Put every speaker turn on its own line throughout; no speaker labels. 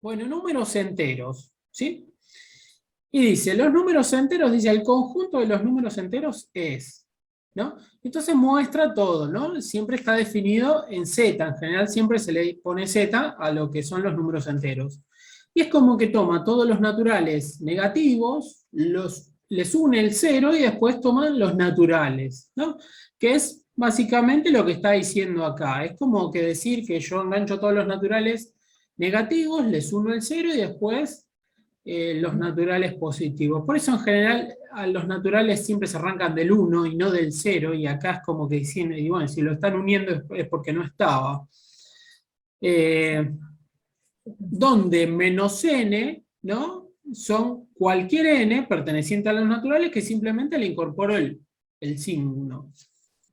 Bueno, números enteros, ¿sí? Y dice, los números enteros, dice, el conjunto de los números enteros es, ¿no? Entonces muestra todo, ¿no? Siempre está definido en Z, en general siempre se le pone Z a lo que son los números enteros. Y es como que toma todos los naturales negativos, les une el cero y después toman los naturales, ¿no? Que es básicamente lo que está diciendo acá. Es como que decir que yo engancho todos los naturales negativos, les uno el cero y después los naturales positivos. Por eso en general a los naturales siempre se arrancan del 1 y no del 0, y acá es como que dicen, y bueno, si lo están uniendo es porque no estaba. Donde menos n, ¿no? Son cualquier n perteneciente a los naturales que simplemente le incorporo el signo.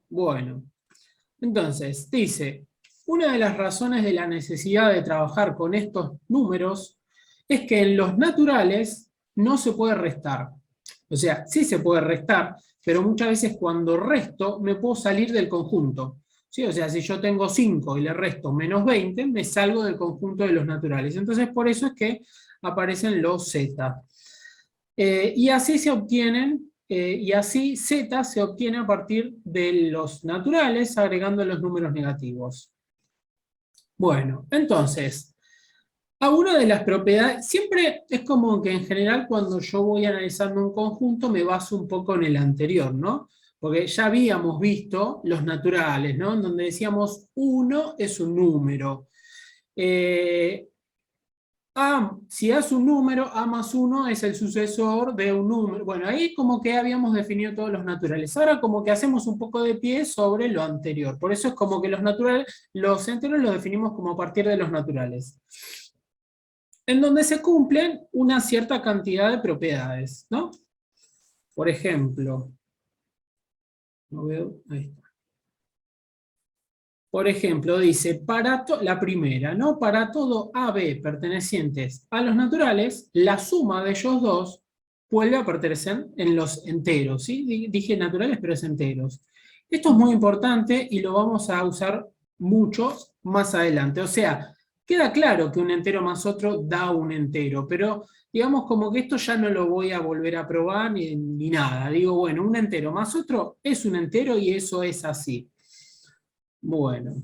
Bueno, entonces dice, una de las razones de la necesidad de trabajar con estos números es que en los naturales no se puede restar. O sea, sí se puede restar, pero muchas veces cuando resto me puedo salir del conjunto. ¿Sí? O sea, si yo tengo 5 y le resto menos 20, me salgo del conjunto de los naturales. Entonces, por eso es que aparecen los z. Y así se obtienen, y así z se obtiene a partir de los naturales, agregando los números negativos. Bueno, entonces, alguna de las propiedades, siempre es como que en general cuando yo voy analizando un conjunto me baso un poco en el anterior, ¿no? Porque ya habíamos visto los naturales, ¿no? En donde decíamos 1 es un número. Si es un número, A más 1 es el sucesor de un número. Bueno, ahí como que habíamos definido todos los naturales. Ahora como que hacemos un poco de pie sobre lo anterior. Por eso es como que los naturales, los enteros los definimos como a partir de los naturales. En donde se cumplen una cierta cantidad de propiedades, ¿no? Por ejemplo, no veo, ahí está. Por ejemplo, dice, la primera, ¿no? Para todo AB pertenecientes a los naturales, la suma de ellos dos vuelve a pertenecer en los enteros, ¿sí? Dije naturales, pero es enteros. Esto es muy importante y lo vamos a usar mucho más adelante. O sea, queda claro que un entero más otro da un entero, pero digamos como que esto ya no lo voy a volver a probar ni nada. Digo, bueno, un entero más otro es un entero y eso es así. Bueno.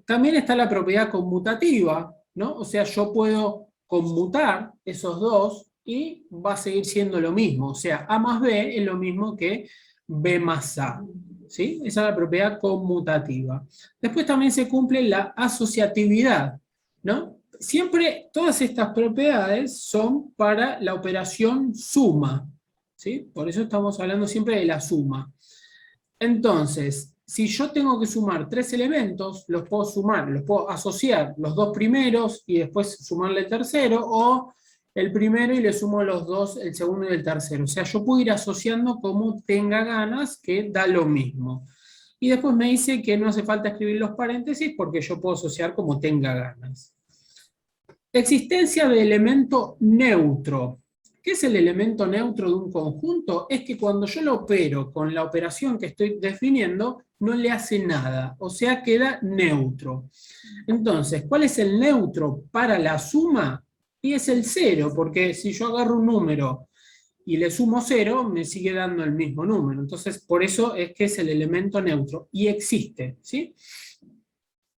También está la propiedad conmutativa, ¿no? O sea, yo puedo conmutar esos dos y va a seguir siendo lo mismo. O sea, A más B es lo mismo que B más A. ¿Sí? Esa es la propiedad conmutativa. Después también se cumple la asociatividad, ¿no? Siempre todas estas propiedades son para la operación suma, ¿sí? Por eso estamos hablando siempre de la suma. Entonces, si yo tengo que sumar 3 elementos, los puedo sumar, los puedo asociar los dos primeros y después sumarle el tercero, o el primero y le sumo los dos, el segundo y el tercero. O sea, yo puedo ir asociando como tenga ganas, que da lo mismo. Y después me dice que no hace falta escribir los paréntesis porque yo puedo asociar como tenga ganas. Existencia de elemento neutro. ¿Qué es el elemento neutro de un conjunto? Es que cuando yo lo opero con la operación que estoy definiendo, no le hace nada, o sea, queda neutro. Entonces, ¿cuál es el neutro para la suma? Y es el cero, porque si yo agarro un número y le sumo cero, me sigue dando el mismo número. Entonces, por eso es que es el elemento neutro, y existe, ¿sí?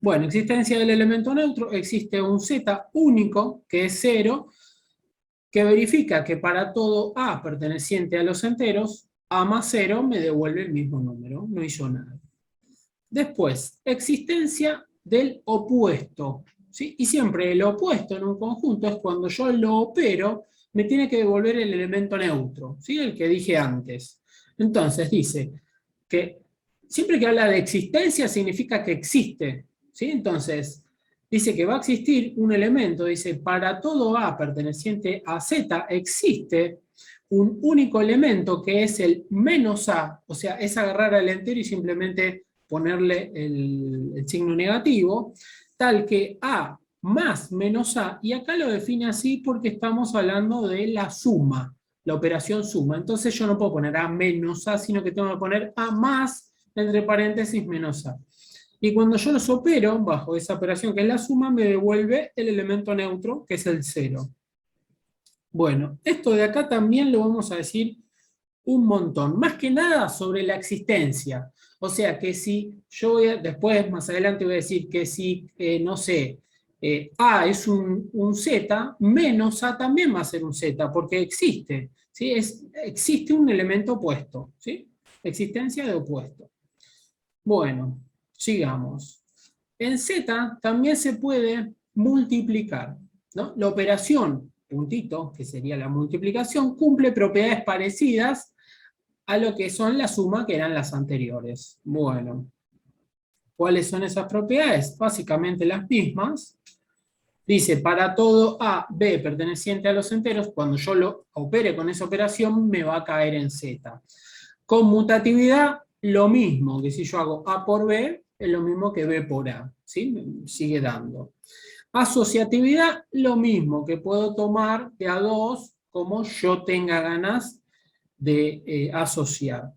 Bueno, existencia del elemento neutro, existe un z único, que es 0, que verifica que para todo A perteneciente a los enteros, A más 0 me devuelve el mismo número, no hizo nada. Después, existencia del opuesto, ¿sí? Y siempre el opuesto en un conjunto es cuando yo lo opero, me tiene que devolver el elemento neutro, ¿sí? El que dije antes. Entonces dice que siempre que habla de existencia significa que existe, ¿sí? Entonces, dice que va a existir un elemento, dice, para todo A perteneciente a Z existe un único elemento que es el menos A, o sea, es agarrar al entero y simplemente ponerle el signo negativo, tal que A más menos A, y acá lo define así porque estamos hablando de la suma, la operación suma. Entonces yo no puedo poner A menos A, sino que tengo que poner A más, entre paréntesis, menos A. Y cuando yo los opero, bajo esa operación que es la suma, me devuelve el elemento neutro, que es el 0. Bueno, esto de acá también lo vamos a decir un montón, más que nada sobre la existencia. O sea, que si yo después, más adelante voy a decir que si, no sé, A es un Z, menos A también va a ser un Z, porque existe, ¿sí? Existe un elemento opuesto, ¿sí? Existencia de opuesto. Bueno, sigamos. En Z también se puede multiplicar, ¿no? La operación, puntito, que sería la multiplicación, cumple propiedades parecidas a lo que son la suma que eran las anteriores. Bueno, ¿cuáles son esas propiedades? Básicamente las mismas. Dice, para todo A, B perteneciente a los enteros, cuando yo lo opere con esa operación, me va a caer en Z. Conmutatividad, lo mismo, que si yo hago A por B, es lo mismo que B por A, ¿sí? Me sigue dando. Asociatividad, lo mismo, que puedo tomar de a dos como yo tenga ganas de asociar.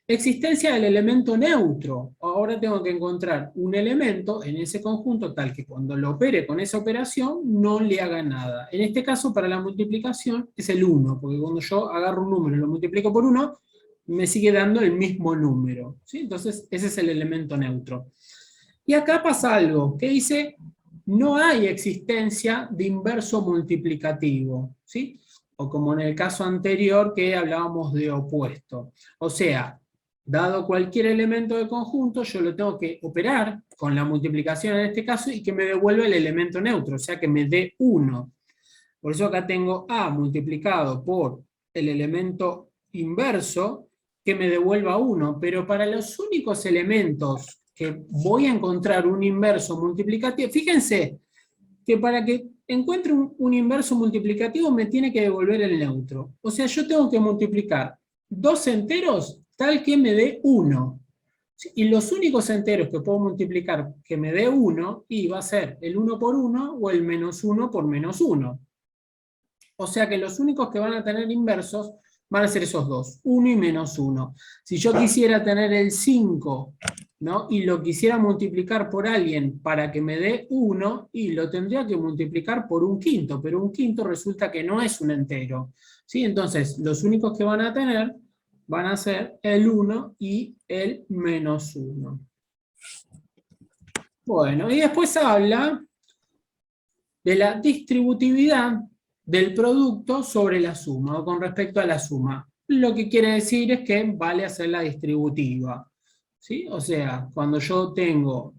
Existencia del elemento neutro. Ahora tengo que encontrar un elemento en ese conjunto tal que cuando lo opere con esa operación no le haga nada. En este caso, para la multiplicación, es el 1, porque cuando yo agarro un número y lo multiplico por 1, me sigue dando el mismo número, ¿sí? Entonces, ese es el elemento neutro. Y acá pasa algo, que dice, no hay existencia de inverso multiplicativo, ¿sí? O como en el caso anterior que hablábamos de opuesto. O sea, dado cualquier elemento de conjunto, yo lo tengo que operar con la multiplicación en este caso y que me devuelva el elemento neutro, o sea que me dé 1. Por eso acá tengo A multiplicado por el elemento inverso que me devuelva 1, pero para los únicos elementos que voy a encontrar un inverso multiplicativo, fíjense que para que encuentre un inverso multiplicativo me tiene que devolver el neutro. O sea, yo tengo que multiplicar dos enteros tal que me dé 1. Y los únicos enteros que puedo multiplicar que me dé 1, y va a ser el 1 por 1 o el menos 1 por menos 1. O sea que los únicos que van a tener inversos van a ser esos dos, 1 y menos 1. Si yo quisiera tener el 5, ¿no? Y lo quisiera multiplicar por alguien para que me dé 1, y lo tendría que multiplicar por un quinto, pero un quinto resulta que no es un entero, ¿sí? Entonces, los únicos que van a tener van a ser el 1 y el menos 1. Bueno, y después habla de la distributividad del producto sobre la suma, o con respecto a la suma. Lo que quiere decir es que vale hacer la distributiva, ¿sí? O sea, cuando yo tengo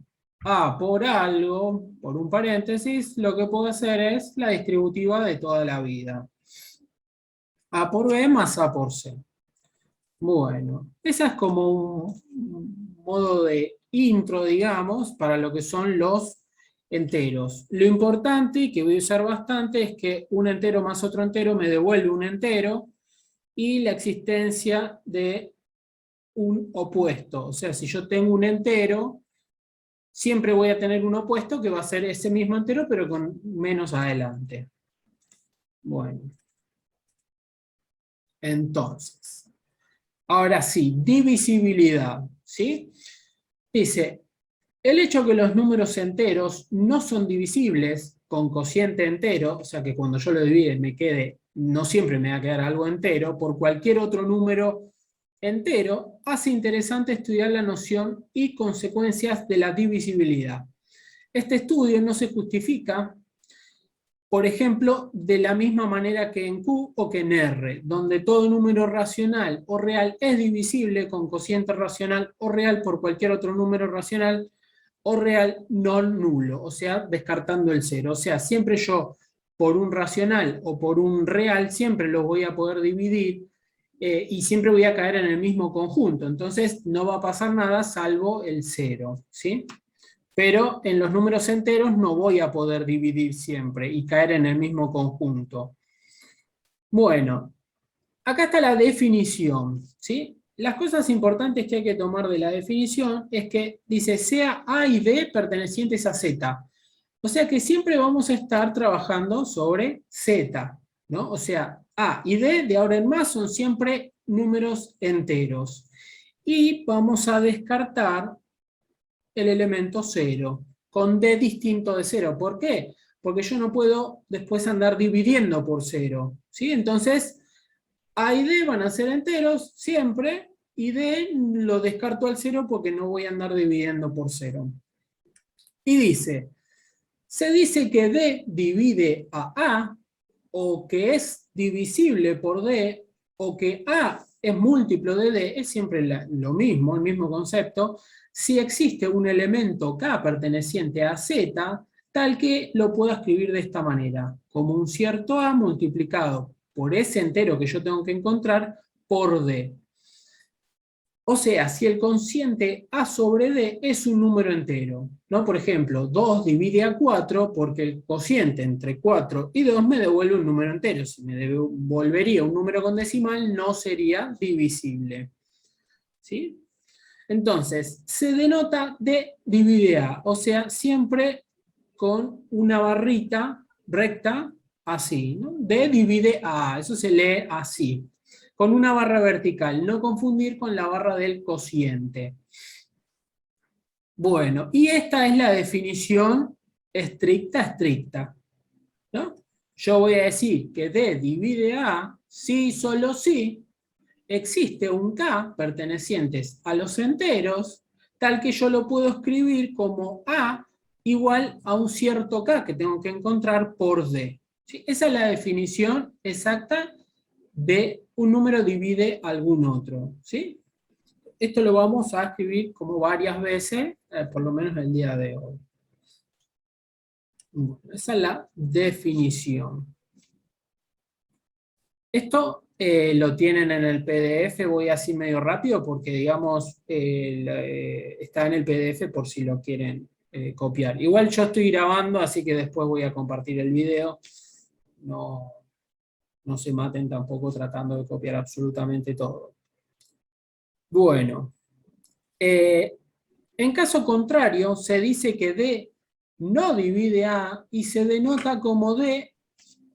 A por algo, por un paréntesis, lo que puedo hacer es la distributiva de toda la vida. A por B más A por C. Bueno, esa es como un modo de intro, digamos, para lo que son los enteros. Lo importante, y que voy a usar bastante, es que un entero más otro entero me devuelve un entero, y la existencia de un opuesto. O sea, si yo tengo un entero, siempre voy a tener un opuesto que va a ser ese mismo entero, pero con menos adelante. Bueno. Entonces, ahora sí, divisibilidad, ¿sí? Dice, el hecho que los números enteros no son divisibles con cociente entero, o sea que cuando yo lo divide me quede, no siempre me va a quedar algo entero, por cualquier otro número entero, hace interesante estudiar la noción y consecuencias de la divisibilidad. Este estudio no se justifica, por ejemplo, de la misma manera que en Q o que en R, donde todo número racional o real es divisible con cociente racional o real por cualquier otro número racional o real no nulo, o sea, descartando el cero. O sea, siempre yo, por un racional o por un real, siempre los voy a poder dividir y siempre voy a caer en el mismo conjunto. Entonces, no va a pasar nada salvo el cero, ¿sí? Pero en los números enteros no voy a poder dividir siempre y caer en el mismo conjunto. Bueno, acá está la definición, ¿sí? Las cosas importantes que hay que tomar de la definición es que dice sea A y B pertenecientes a Z. O sea que siempre vamos a estar trabajando sobre Z, ¿no? O sea, A y D de ahora en más son siempre números enteros. Y vamos a descartar el elemento 0, con D distinto de 0. ¿Por qué? Porque yo no puedo después andar dividiendo por 0, ¿sí? Entonces, A y D van a ser enteros siempre, y D lo descarto al 0 porque no voy a andar dividiendo por 0. Y dice, se dice que D divide a A, o que es divisible por D, o que A es múltiplo de D, es siempre lo mismo, el mismo concepto, si existe un elemento K perteneciente a Z, tal que lo puedo escribir de esta manera, como un cierto A multiplicado por ese entero que yo tengo que encontrar por D. O sea, si el cociente A sobre D es un número entero, ¿no? Por ejemplo, 2 divide a 4 porque el cociente entre 4 y 2 me devuelve un número entero. Si me devolvería un número con decimal, no sería divisible. ¿Sí? Entonces, se denota D divide A, o sea, siempre con una barrita recta así, ¿no? D divide A, eso se lee así, con una barra vertical, no confundir con la barra del cociente. Bueno, y esta es la definición estricta, ¿no? Yo voy a decir que D divide A si, solo si, existe un K perteneciente a los enteros, tal que yo lo puedo escribir como A igual a un cierto K que tengo que encontrar por D. ¿Sí? Esa es la definición exacta de un número divide algún otro. ¿Sí? Esto lo vamos a escribir como varias veces, por lo menos el día de hoy. Bueno, esa es la definición. Esto lo tienen en el PDF, voy así medio rápido porque, digamos, está en el PDF por si lo quieren copiar. Igual yo estoy grabando, así que después voy a compartir el video. No, no se maten tampoco tratando de copiar absolutamente todo. Bueno, en caso contrario, se dice que D no divide A y se denota como D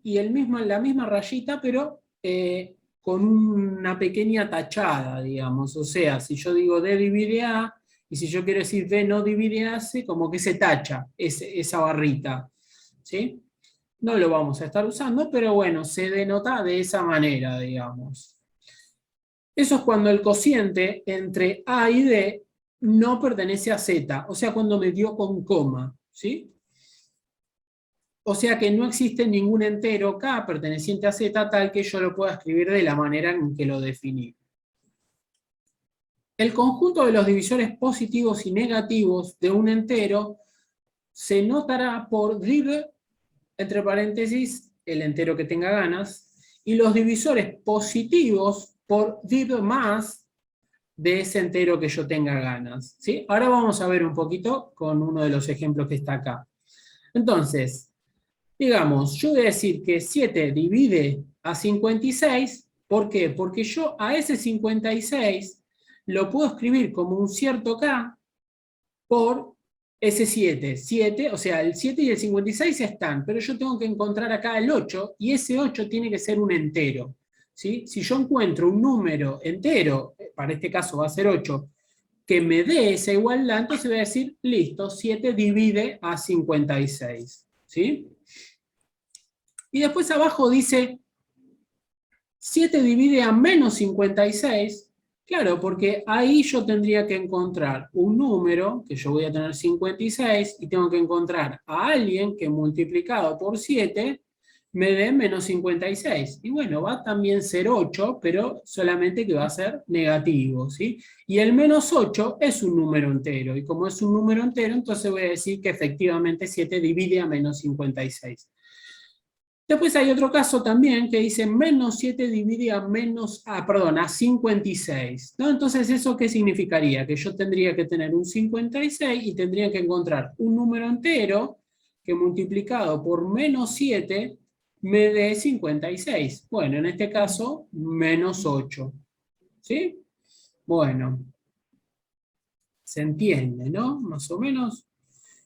y la misma rayita, pero con una pequeña tachada, digamos. O sea, si yo digo D divide A, y si yo quiero decir D no divide A, como que se tacha esa barrita. ¿Sí? No lo vamos a estar usando, pero bueno, se denota de esa manera, digamos. Eso es cuando el cociente entre A y D no pertenece a Z, o sea, cuando me dio con coma, ¿sí? O sea que no existe ningún entero K perteneciente a Z tal que yo lo pueda escribir de la manera en que lo definí. El conjunto de los divisores positivos y negativos de un entero se notará por div, entre paréntesis, el entero que tenga ganas, y los divisores positivos por div más de ese entero que yo tenga ganas. ¿Sí? Ahora vamos a ver un poquito con uno de los ejemplos que está acá. Entonces, digamos, yo voy a decir que 7 divide a 56, ¿por qué? Porque yo a ese 56 lo puedo escribir como un cierto K por ese 7. 7, o sea, el 7 y el 56 están, pero yo tengo que encontrar acá el 8, y ese 8 tiene que ser un entero. ¿Sí? Si yo encuentro un número entero, para este caso va a ser 8, que me dé esa igualdad, entonces voy a decir, listo, 7 divide a 56. ¿Sí? Y después abajo dice, 7 divide a menos 56, claro, porque ahí yo tendría que encontrar un número, que yo voy a tener 56, y tengo que encontrar a alguien que multiplicado por 7 me dé menos 56. Y bueno, va también a ser 8, pero solamente que va a ser negativo, ¿sí? Y el menos 8 es un número entero, y como es un número entero, entonces voy a decir que efectivamente 7 divide a menos 56. Después hay otro caso también que dice menos 7 divide a 56. ¿No? Entonces, ¿eso qué significaría? Que yo tendría que tener un 56 y tendría que encontrar un número entero que multiplicado por menos 7 me dé 56. Bueno, en este caso, menos 8. ¿Sí? Bueno, se entiende, ¿no? Más o menos.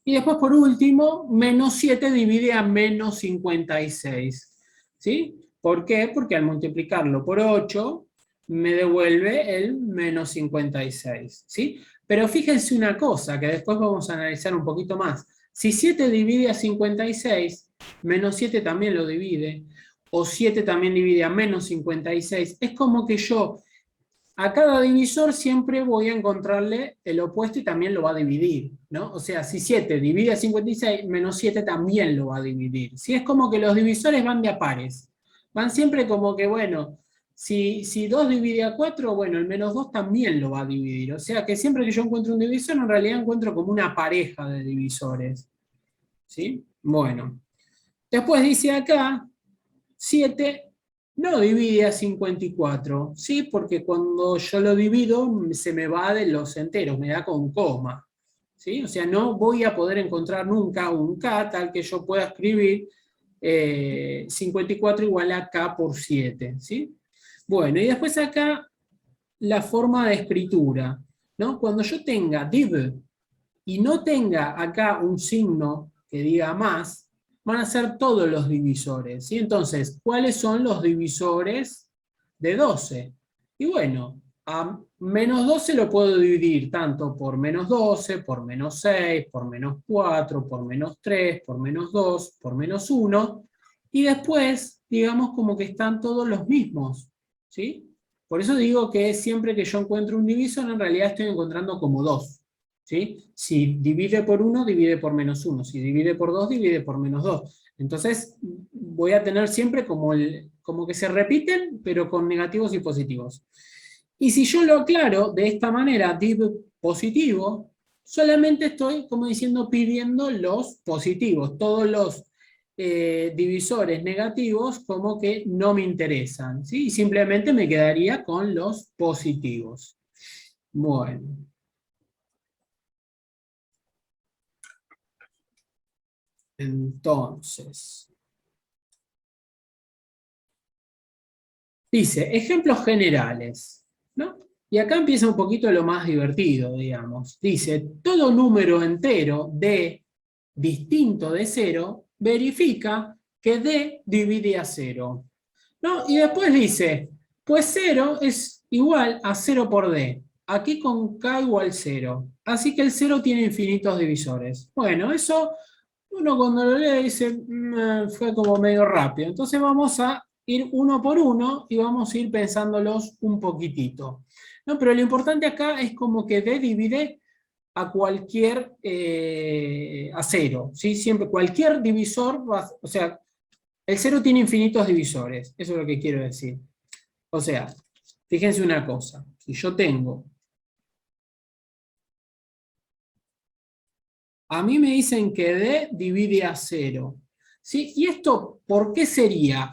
Y después, por último, menos 7 divide a menos 56. ¿Sí? ¿Por qué? Porque al multiplicarlo por 8, me devuelve el menos 56. ¿Sí? Pero fíjense una cosa, que después vamos a analizar un poquito más. Si 7 divide a 56, menos 7 también lo divide, o 7 también divide a menos 56, es como que yo a cada divisor siempre voy a encontrarle el opuesto y también lo va a dividir, ¿no? O sea, si 7 divide a 56, menos 7 también lo va a dividir. Si es como que los divisores van de a pares. Van siempre como que, bueno, si 2 divide a 4, bueno, el menos 2 también lo va a dividir. O sea que siempre que yo encuentro un divisor, en realidad encuentro como una pareja de divisores. ¿Sí? Bueno. Después dice acá, 7 no divide a 54, ¿sí? Porque cuando yo lo divido se me va de los enteros, me da con coma, ¿sí? O sea, no voy a poder encontrar nunca un K tal que yo pueda escribir 54 igual a K por 7, ¿sí? Bueno, y después acá la forma de escritura, ¿no? Cuando yo tenga div y no tenga acá un signo que diga más, van a ser todos los divisores, ¿sí? Entonces, ¿cuáles son los divisores de 12? Y bueno, a menos 12 lo puedo dividir tanto por menos 12, por menos 6, por menos 4, por menos 3, por menos 2, por menos 1, y después, digamos como que están todos los mismos, ¿sí? Por eso digo que siempre que yo encuentro un divisor, en realidad estoy encontrando como dos. ¿Sí? Si divide por 1, divide por menos 1. Si divide por 2, divide por menos 2. Entonces voy a tener siempre como que se repiten, pero con negativos y positivos. Y si yo lo aclaro de esta manera, div positivo, solamente estoy, como diciendo, pidiendo los positivos. Todos los divisores negativos como que no me interesan. ¿Sí? Y simplemente me quedaría con los positivos. Bueno. Entonces, dice, ejemplos generales, ¿no? Y acá empieza un poquito lo más divertido, digamos. Dice, todo número entero D distinto de 0 verifica que D divide a 0. ¿No? Y después dice, pues 0 es igual a 0 por D. Aquí con K igual 0. Así que el 0 tiene infinitos divisores. Bueno, eso uno cuando lo lee dice, fue como medio rápido. Entonces vamos a ir uno por uno y vamos a ir pensándolos un poquitito. ¿No? Pero lo importante acá es como que D divide a cualquier, a 0. ¿Sí? Siempre, cualquier divisor, o sea, el 0 tiene infinitos divisores. Eso es lo que quiero decir. O sea, fíjense una cosa. Si yo tengo, a mí me dicen que D divide a 0. ¿Sí? ¿Y esto por qué sería?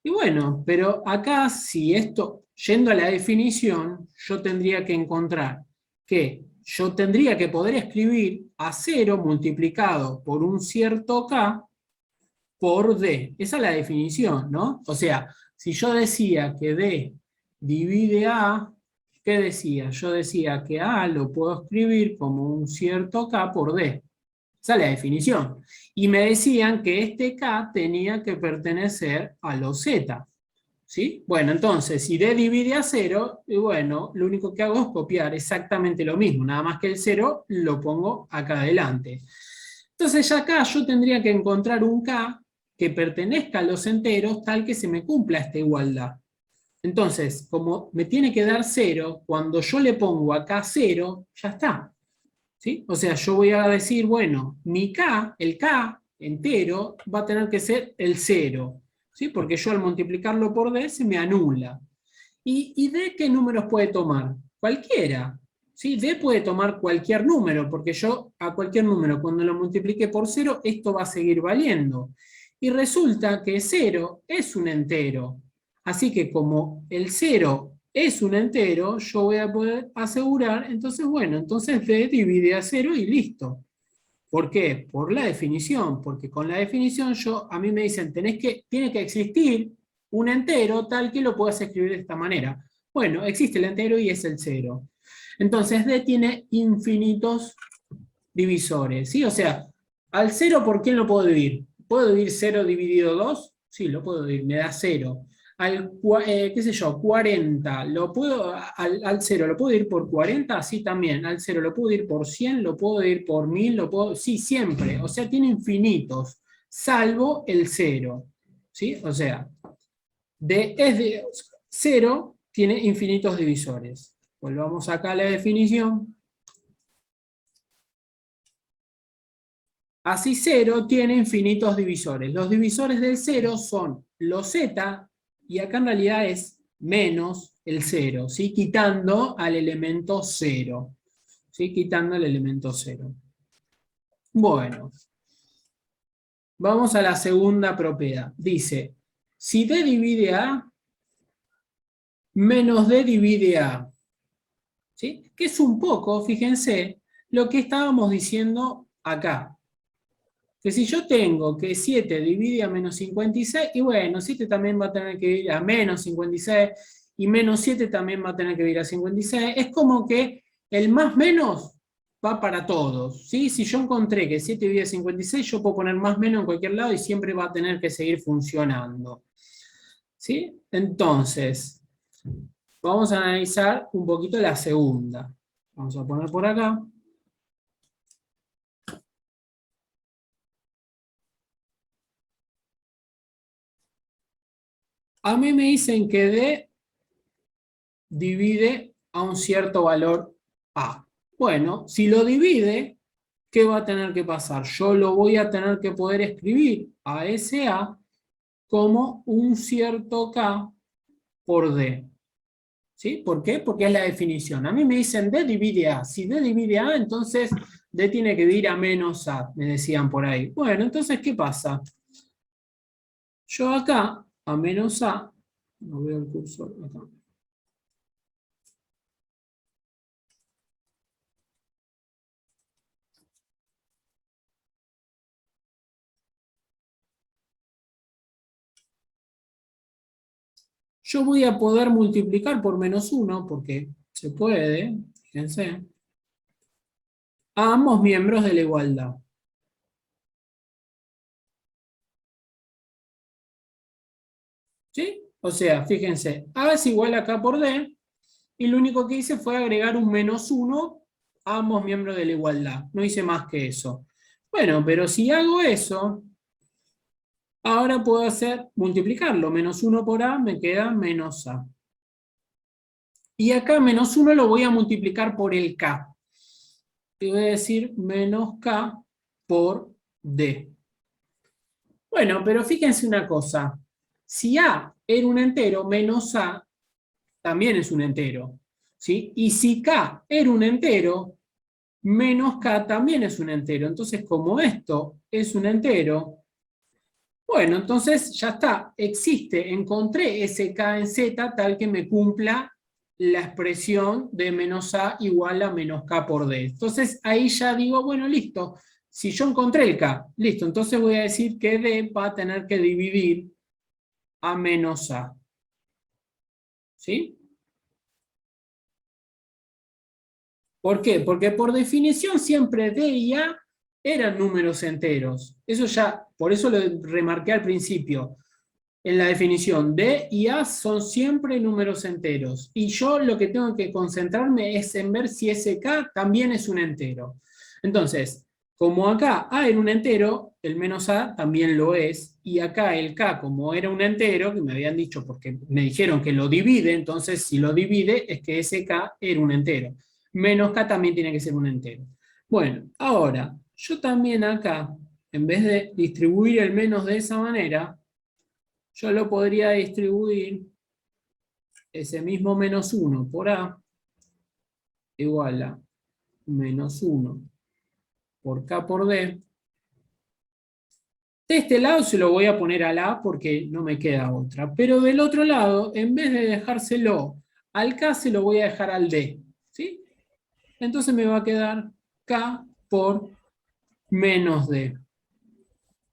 Y bueno, pero acá si esto, yendo a la definición, yo tendría que encontrar que yo tendría que poder escribir a 0 multiplicado por un cierto K por D. Esa es la definición, ¿no? O sea, si yo decía que D divide A, ¿qué decía? Yo decía que A lo puedo escribir como un cierto K por D. Esa es la definición. Y me decían que este K tenía que pertenecer a los Z. ¿Sí? Bueno, entonces, si D divide a 0, y bueno, lo único que hago es copiar exactamente lo mismo, nada más que el 0 lo pongo acá adelante. Entonces, ya acá yo tendría que encontrar un K que pertenezca a los enteros tal que se me cumpla esta igualdad. Entonces, como me tiene que dar 0, cuando yo le pongo acá 0, ya está. ¿Sí? O sea, yo voy a decir, bueno, mi K, el K entero, va a tener que ser el 0, ¿sí? Porque yo al multiplicarlo por D se me anula. ¿Y D qué números puede tomar? Cualquiera. ¿Sí? D puede tomar cualquier número, porque yo a cualquier número, cuando lo multiplique por 0, esto va a seguir valiendo. Y resulta que 0 es un entero. Así que como el 0 es un entero, yo voy a poder asegurar, entonces bueno, entonces D divide a 0 y listo. ¿Por qué? Por la definición, porque con la definición a mí me dicen, tiene que existir un entero tal que lo puedas escribir de esta manera. Bueno, existe el entero y es el 0. Entonces D tiene infinitos divisores, ¿sí? O sea, al 0, ¿por quién lo puedo dividir? ¿Puedo dividir 0 dividido 2? Sí, lo puedo dividir, me da 0. qué sé yo, 40, al 0, ¿lo puedo ir por 40? Sí, también. Al 0, ¿lo puedo ir por 100? ¿Lo puedo ir por 1000? Sí, siempre. O sea, tiene infinitos, salvo el 0. ¿Sí? O sea, es de 0, tiene infinitos divisores. Volvamos acá a la definición. Así 0 tiene infinitos divisores. Los divisores del 0 son los z, y acá en realidad es menos el 0, ¿sí? Quitando al elemento 0. ¿Sí? Quitando el elemento 0. Bueno, vamos a la segunda propiedad. Dice, si D divide A, menos D divide A. ¿Sí? Que es un poco, fíjense, lo que estábamos diciendo acá. Que si yo tengo que 7 divide a menos 56, y bueno, 7 también va a tener que ir a menos 56, y menos 7 también va a tener que ir a 56, es como que el más menos va para todos, ¿sí? Si yo encontré que 7 divide a 56, yo puedo poner más menos en cualquier lado y siempre va a tener que seguir funcionando. ¿Sí? Entonces, vamos a analizar un poquito la segunda. Vamos a poner por acá. A mí me dicen que D divide a un cierto valor A. Bueno, si lo divide, ¿qué va a tener que pasar? Yo lo voy a tener que poder escribir a ese A como un cierto K por D. ¿Sí? ¿Por qué? Porque es la definición. A mí me dicen D divide A. Si D divide A, entonces D tiene que dividir a menos A, me decían por ahí. Bueno, entonces, ¿qué pasa? Yo acá, a menos A, no veo el cursor acá. Yo voy a poder multiplicar por menos 1, porque se puede, fíjense, a ambos miembros de la igualdad. ¿Sí? O sea, fíjense, A es igual a K por D, y lo único que hice fue agregar un menos 1 a ambos miembros de la igualdad. No hice más que eso. Bueno, pero si hago eso, ahora puedo hacer multiplicarlo. Menos 1 por A me queda menos A. Y acá menos 1 lo voy a multiplicar por el K. Y voy a decir menos K por D. Bueno, pero fíjense una cosa. Si A era un entero, menos A también es un entero. ¿Sí? Y si K era un entero, menos K también es un entero. Entonces, como esto es un entero, bueno, entonces ya está. Existe, encontré ese K en Z tal que me cumpla la expresión de menos A igual a menos K por D. Entonces ahí ya digo, bueno, listo. Si yo encontré el K, listo, entonces voy a decir que D va a tener que dividir a menos A. ¿Sí? ¿Por qué? Porque por definición siempre D y A eran números enteros. Eso ya, por eso lo remarqué al principio. En la definición, D y A son siempre números enteros. Y yo lo que tengo que concentrarme es en ver si ese K también es un entero. Entonces, como acá A era un entero, el menos A también lo es. Y acá el K, como era un entero, que me habían dicho porque me dijeron que lo divide, entonces si lo divide es que ese K era un entero. Menos K también tiene que ser un entero. Bueno, ahora, yo también acá, en vez de distribuir el menos de esa manera, yo lo podría distribuir ese mismo menos 1 por A igual a menos 1 por K por D. De este lado se lo voy a poner al A porque no me queda otra. Pero del otro lado, en vez de dejárselo al K, se lo voy a dejar al D. ¿Sí? Entonces me va a quedar K por menos D.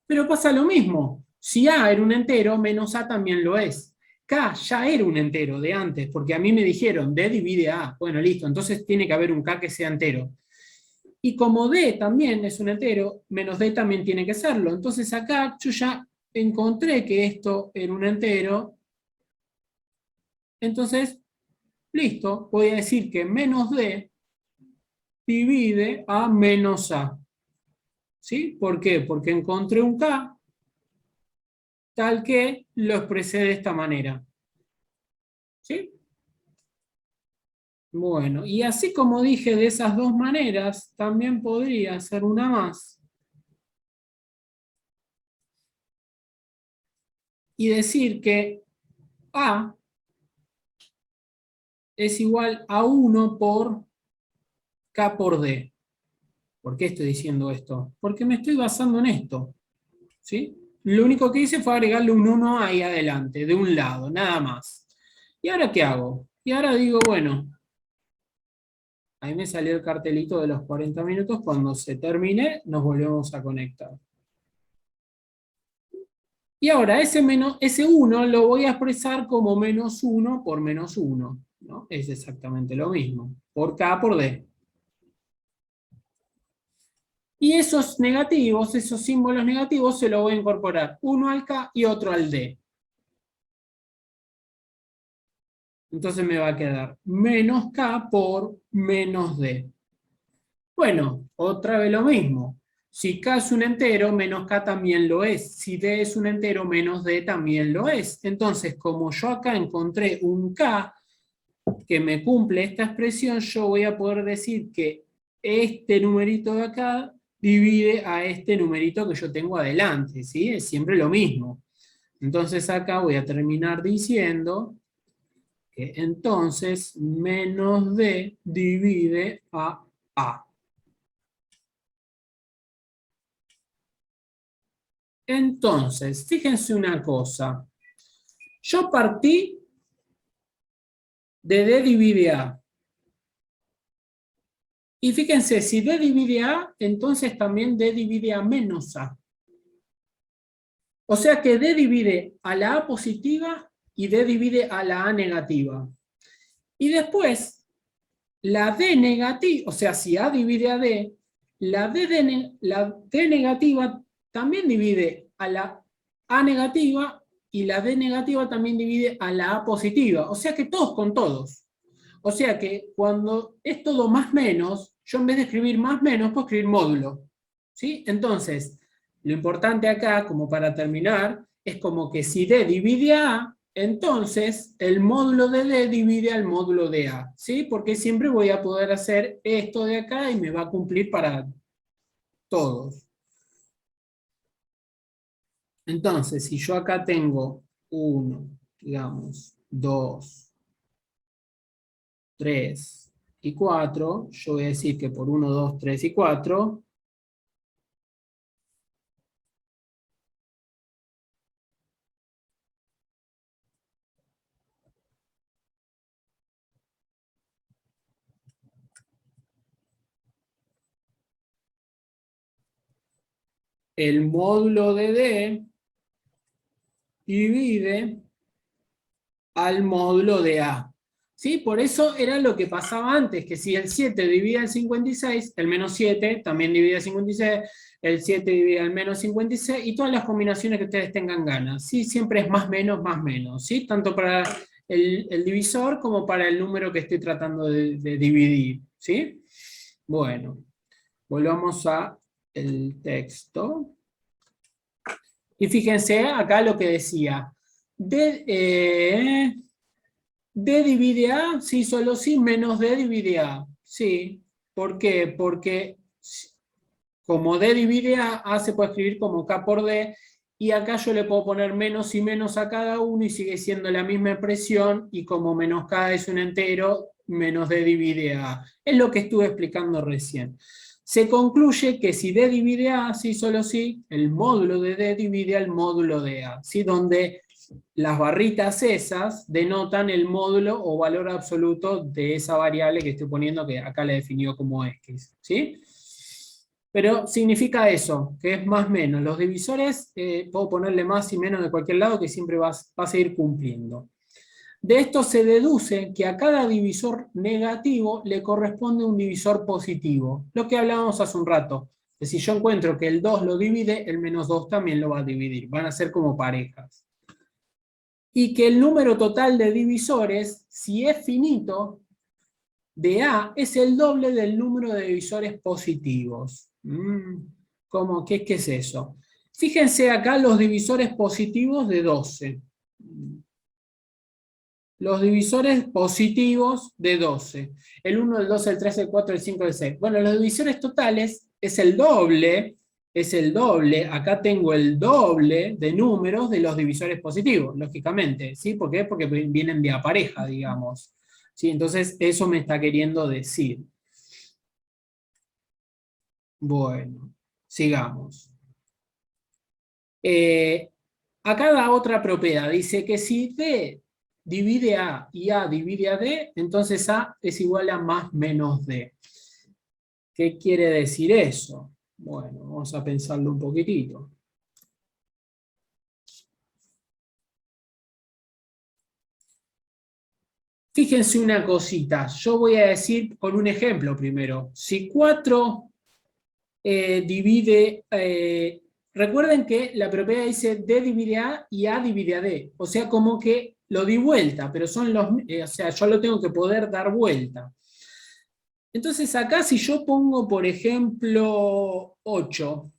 Pero pasa lo mismo. Si A era un entero, menos A también lo es. K ya era un entero de antes, porque a mí me dijeron D divide A. Bueno, listo, entonces tiene que haber un K que sea entero. Y como D también es un entero, menos D también tiene que serlo. Entonces acá yo ya encontré que esto era un entero, Entonces, listo, voy a decir que menos D divide a menos A. ¿Sí? ¿Por qué? Porque encontré un K tal que lo expresé de esta manera. ¿Sí? Bueno, y así como dije de esas dos maneras, también podría hacer una más. Y decir que A es igual a 1 por K por D. ¿Por qué estoy diciendo esto? Porque me estoy basando en esto. ¿Sí? Lo único que hice fue agregarle un 1 ahí adelante, de un lado, nada más. ¿Y ahora qué hago? Y ahora digo, bueno, ahí me salió el cartelito de los 40 minutos. Cuando se termine, nos volvemos a conectar. Y ahora ese 1 lo voy a expresar como menos 1 por menos 1. ¿No? Es exactamente lo mismo. Por K por D. Y esos negativos, esos símbolos negativos, se los voy a incorporar. Uno al K y otro al D. Entonces me va a quedar menos K por menos D. Bueno, otra vez lo mismo. Si K es un entero, menos K también lo es. Si D es un entero, menos D también lo es. Entonces, como yo acá encontré un K que me cumple esta expresión, yo voy a poder decir que este numerito de acá divide a este numerito que yo tengo adelante, ¿sí? Es siempre lo mismo. Entonces acá voy a terminar diciendo que entonces menos D divide a A. Entonces, fíjense una cosa. Yo partí de D divide A. Y fíjense, si D divide A, entonces también D divide a menos A. O sea que D divide a la A positiva y D divide a la A negativa. Y después, la D negativa, o sea, si A divide a D, la D negativa también divide a la A negativa y la D negativa también divide a la A positiva. O sea que todos con todos. O sea que cuando es todo más menos, yo en vez de escribir más menos, puedo escribir módulo. ¿Sí? Entonces, lo importante acá, como para terminar, es como que si D divide a A, entonces el módulo de D divide al módulo de A. ¿Sí? Porque siempre voy a poder hacer esto de acá y me va a cumplir para todos. Entonces, si yo acá tengo 1, digamos, 2, 3 y 4, yo voy a decir que por 1, 2, 3 y 4, el módulo de D divide al módulo de A. ¿Sí? Por eso era lo que pasaba antes, que si el 7 divide al 56, el menos 7 también divide al 56, el 7 divide al menos 56, y todas las combinaciones que ustedes tengan ganas. ¿Sí? Siempre es más menos, ¿sí? Tanto para el divisor como para el número que estoy tratando de dividir. ¿Sí? Bueno, volvamos a el texto. Y fíjense acá lo que decía. D divide A, sí, solo sí, menos D divide A. Sí. ¿Por qué? Porque como D divide A se puede escribir como K por D, y acá yo le puedo poner menos y menos a cada uno y sigue siendo la misma expresión, y como menos K es un entero, menos D divide A. Es lo que estuve explicando recién. Se concluye que si D divide A, sí, solo sí, el módulo de D divide al módulo de A, ¿sí? Donde las barritas esas denotan el módulo o valor absoluto de esa variable que estoy poniendo, que acá la he definido como X, ¿sí? Pero significa eso, que es más menos. Los divisores puedo ponerle más y menos de cualquier lado, que siempre va a seguir cumpliendo. De esto se deduce que a cada divisor negativo le corresponde un divisor positivo. Lo que hablábamos hace un rato. Que si yo encuentro que el 2 lo divide, el menos 2 también lo va a dividir. Van a ser como parejas. y que el número total de divisores, si es finito, de A es el doble del número de divisores positivos. ¿Cómo? ¿Qué es eso? Fíjense acá los divisores positivos de 12. Los divisores positivos de 12. El 1, el 2, el 3, el 4, el 5, el 6. Bueno, los divisores totales es el doble, acá tengo el doble de números de los divisores positivos, lógicamente, ¿sí? ¿Por qué? Porque vienen de a pareja, digamos. ¿Sí? Entonces, eso me está queriendo decir. Bueno, sigamos. Acá da otra propiedad, dice que si D divide A y A divide a D, entonces A es igual a más menos D. ¿Qué quiere decir eso? Bueno, vamos a pensarlo un poquitito. Fíjense una cosita, yo voy a decir con un ejemplo primero. Si 4 divide, recuerden que la propiedad dice D divide A y A divide a D, o sea, como que lo di vuelta, pero son los, o sea, yo lo tengo que poder dar vuelta. Entonces acá si yo pongo, por ejemplo, 8,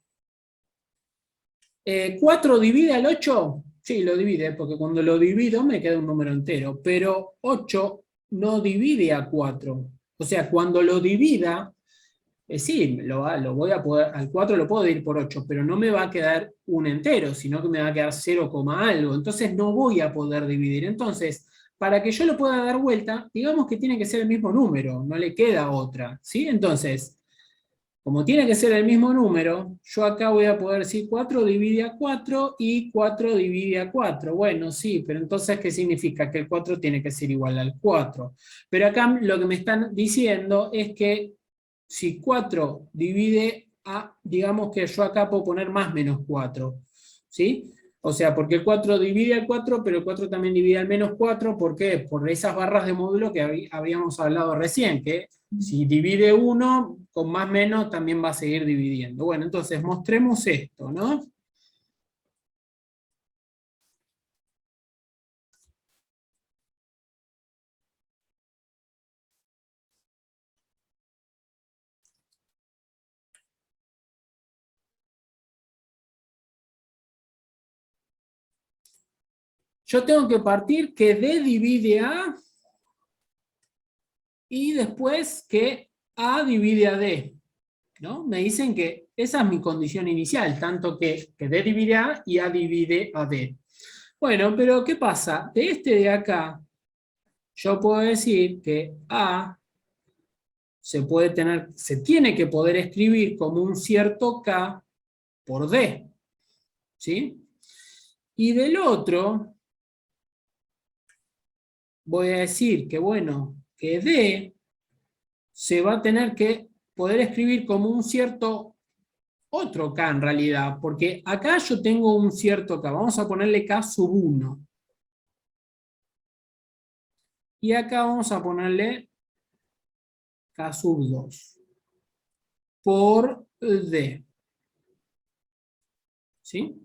¿4 divide al 8? Sí, lo divide, porque cuando lo divido me queda un número entero, pero 8 no divide a 4. O sea, cuando lo divida, sí, lo voy a poder, al 4 lo puedo dividir por 8, pero no me va a quedar un entero, sino que me va a quedar 0, algo. Entonces no voy a poder dividir. Entonces, para que yo lo pueda dar vuelta, digamos que tiene que ser el mismo número, no le queda otra, ¿sí? Entonces, como tiene que ser el mismo número, yo acá voy a poder decir 4 divide a 4 y 4 divide a 4. Bueno, sí, pero entonces, ¿qué significa? Que el 4 tiene que ser igual al 4. Pero acá lo que me están diciendo es que si 4 divide a, digamos que yo acá puedo poner más menos 4, ¿sí? O sea, porque el 4 divide al 4, pero el 4 también divide al menos 4, ¿por qué? Por esas barras de módulo que habíamos hablado recién, que si divide 1, con más menos también va a seguir dividiendo. Bueno, entonces mostremos esto, ¿no? Yo tengo que partir que D divide A y después que A divide a D, ¿no? Me dicen que esa es mi condición inicial, tanto que D divide A y A divide a D. Bueno, pero ¿qué pasa? De este de acá, yo puedo decir que A se tiene que poder escribir como un cierto K por D, ¿sí? Y del otro, voy a decir que, bueno, que D se va a tener que poder escribir como un cierto otro K en realidad, porque acá yo tengo un cierto K, vamos a ponerle K sub 1. Y acá vamos a ponerle K sub 2 por D. ¿Sí?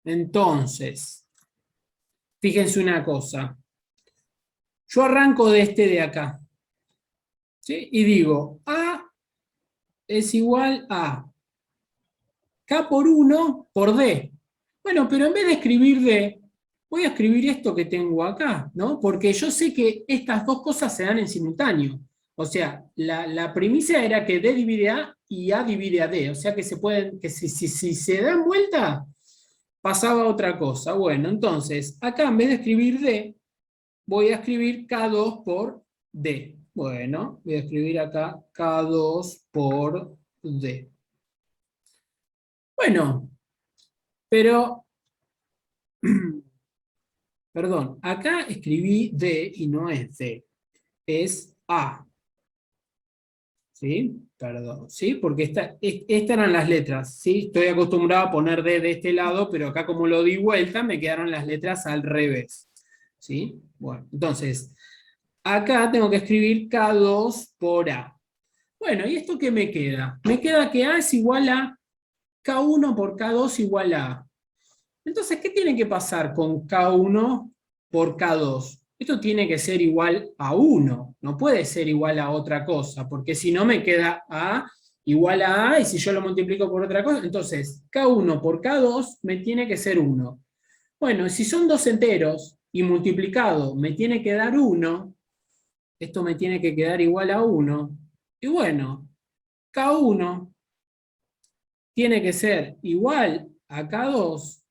Entonces, fíjense una cosa. Yo arranco de este de acá, ¿sí? Y digo, A es igual a K por 1 por D. Bueno, pero en vez de escribir D, voy a escribir esto que tengo acá, ¿no? Porque yo sé que estas dos cosas se dan en simultáneo. O sea, la premisa era que D divide A y A divide a D. O sea que se pueden, que si se dan vuelta, pasaba otra cosa. Bueno, entonces, acá en vez de escribir D, voy a escribir K2 por D. Bueno, voy a escribir acá K2 por D. Bueno, pero, perdón, acá escribí D y no es D, es A. ¿Sí? Perdón, ¿sí? Porque estas eran las letras, ¿sí? Estoy acostumbrado a poner D de este lado, pero acá como lo di vuelta, me quedaron las letras al revés. ¿Sí? Bueno, entonces, acá tengo que escribir K2 por A. Bueno, ¿y esto qué me queda? Me queda que A es igual a K1 por K2 igual a A. Entonces, ¿qué tiene que pasar con K1 por K2? Esto tiene que ser igual a 1, no puede ser igual a otra cosa, porque si no me queda A igual a A, y si yo lo multiplico por otra cosa, entonces K1 por K2 me tiene que ser 1. Bueno, si son dos enteros y multiplicado me tiene que dar 1, esto me tiene que quedar igual a 1, y bueno, K1 tiene que ser igual a K2,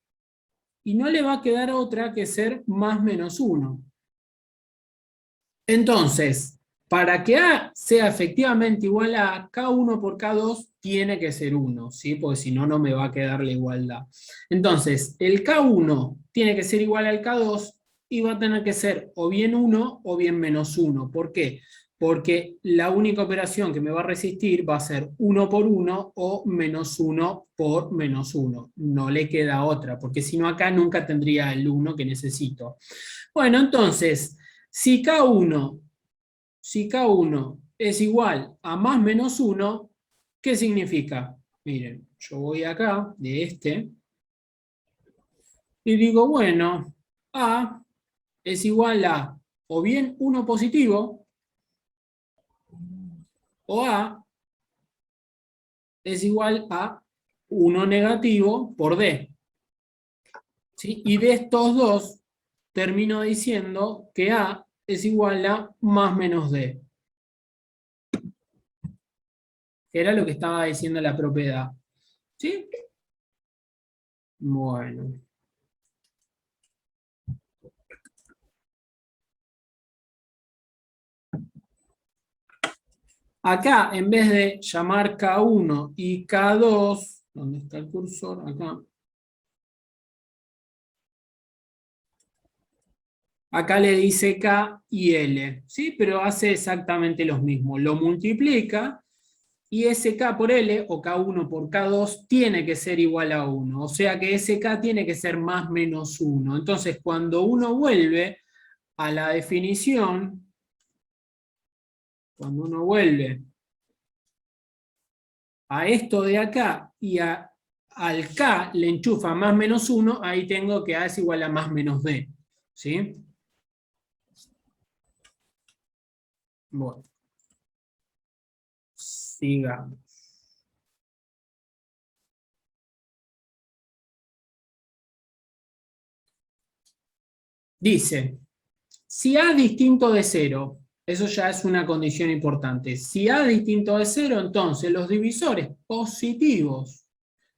y no le va a quedar otra que ser más menos 1. Entonces, para que A sea efectivamente igual a K1 por K2, tiene que ser 1, ¿sí? Porque si no, no me va a quedar la igualdad. Entonces, el K1 tiene que ser igual al K2 y va a tener que ser o bien 1 o bien menos 1. ¿Por qué? Porque la única operación que me va a resistir va a ser 1 por 1 o menos 1 por menos 1. No le queda otra, porque si no acá nunca tendría el 1 que necesito. Bueno, entonces, si K1, si K1 es igual a más menos 1, ¿qué significa? Miren, yo voy acá, de este, y digo, bueno, A es igual a o bien 1 positivo, o A es igual a 1 negativo por D. ¿Sí? Y de estos dos, termino diciendo que A es igual a más menos D, que era lo que estaba diciendo la propiedad. ¿Sí? Bueno. Acá, en vez de llamar K1 y K2, ¿dónde está el cursor? Acá. Acá le dice K y L, ¿sí? Pero hace exactamente lo mismo. Lo multiplica y ese K por L, o K1 por K2, tiene que ser igual a 1. O sea que ese K tiene que ser más menos 1. Entonces, cuando uno vuelve a la definición, cuando uno vuelve a esto de acá y al K le enchufa más menos 1, ahí tengo que A es igual a más menos B. ¿Sí? Bueno, sigamos. Dice, si A distinto de 0, eso ya es una condición importante. Si A distinto de 0, entonces los divisores positivos